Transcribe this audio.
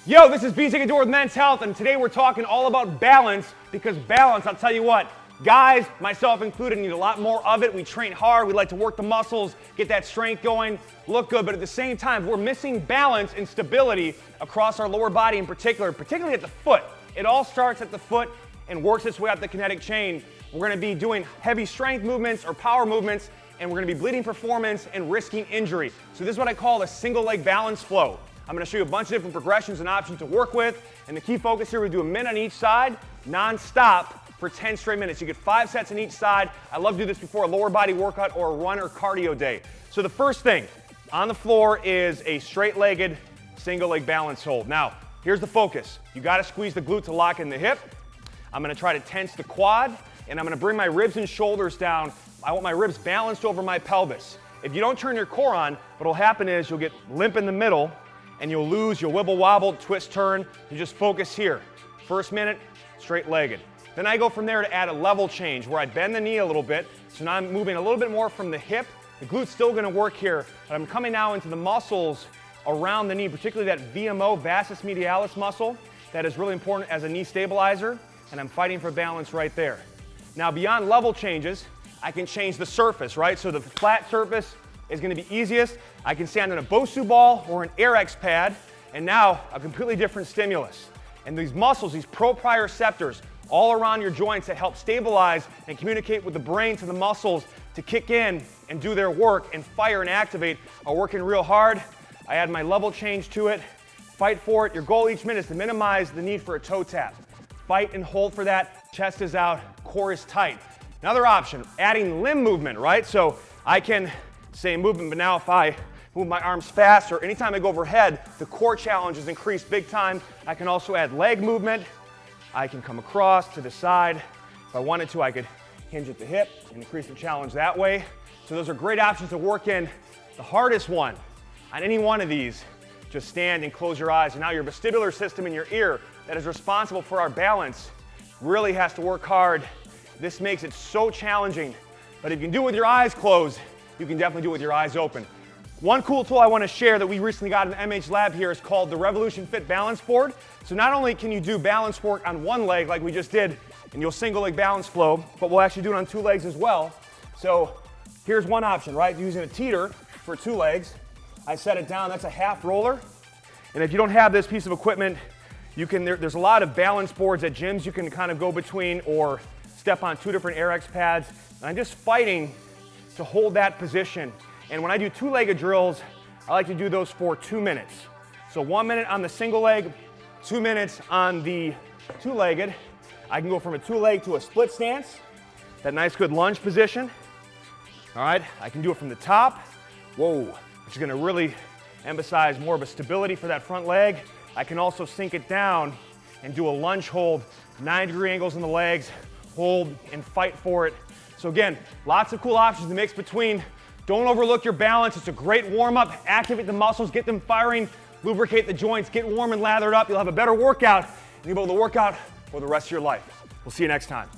Yo, this is BJ Gador with Men's Health, and today we're talking all about balance, because balance, I'll tell you what, guys, myself included, need a lot more of it. We train hard, we like to work the muscles, get that strength going, look good, but at the same time, we're missing balance and stability across our lower body in particular, particularly at the foot. It all starts at the foot and works its way up the kinetic chain. We're gonna be doing heavy strength movements or power movements, and we're gonna be bleeding performance and risking injury. So this is what I call a single leg balance flow. I'm gonna show you a bunch of different progressions and options to work with, and the key focus here, we do a minute on each side, non-stop for 10 straight minutes. You get 5 sets on each side. I love to do this before a lower body workout or a run or cardio day. So the first thing on the floor is a straight-legged single leg balance hold. Now, here's the focus. You gotta squeeze the glute to lock in the hip. I'm gonna try to tense the quad, and I'm gonna bring my ribs and shoulders down. I want my ribs balanced over my pelvis. If you don't turn your core on, what'll happen is you'll get limp in the middle, and you'll wibble wobble, twist, turn. You just focus here. First minute, straight legged. Then I go from there to add a level change where I bend the knee a little bit. So now I'm moving a little bit more from the hip. The glute's still gonna work here, but I'm coming now into the muscles around the knee, particularly that VMO, vastus medialis muscle, that is really important as a knee stabilizer, and I'm fighting for balance right there. Now beyond level changes, I can change the surface, right? So the flat surface is going to be easiest. I can stand on a Bosu ball or an AirX pad, and now a completely different stimulus. And these muscles, these proprioceptors, all around your joints that help stabilize and communicate with the brain to the muscles to kick in and do their work and fire and activate, are working real hard. I add my level change to it. Fight for it. Your goal each minute is to minimize the need for a toe tap. Fight and hold for that. Chest is out, core is tight. Another option, adding limb movement, right? So I can same movement, but now if I move my arms faster, anytime I go overhead, the core challenge is increased big time. I can also add leg movement. I can come across to the side. If I wanted to, I could hinge at the hip and increase the challenge that way. So those are great options to work in. The hardest one on any one of these, just stand and close your eyes. And now your vestibular system in your ear that is responsible for our balance really has to work hard. This makes it so challenging, but if you can do it with your eyes closed, you can definitely do it with your eyes open. One cool tool I want to share that we recently got in the MH lab here is called the Revolution Fit Balance Board. So not only can you do balance work on one leg like we just did, and you'll single leg balance flow, but we'll actually do it on 2 legs as well. So here's one option, right? Using a teeter for 2 legs. I set it down, that's a half roller. And if you don't have this piece of equipment, you can, there's a lot of balance boards at gyms you can kind of go between or step on 2 different AirX pads. And I'm just fighting to hold that position. And when I do 2-legged drills, I like to do those for 2 minutes. So 1 minute on the single leg, 2 minutes on the 2-legged. I can go from a 2-leg to a split stance, that nice good lunge position. All right, I can do it from the top, which is gonna really emphasize more of a stability for that front leg. I can also sink it down and do a lunge hold, 90-degree angles in the legs, hold and fight for it. So again, lots of cool options to mix between. Don't overlook your balance. It's a great warm-up. Activate the muscles, get them firing, lubricate the joints, get warm and lathered up. You'll have a better workout, and you'll be able to work out for the rest of your life. We'll see you next time.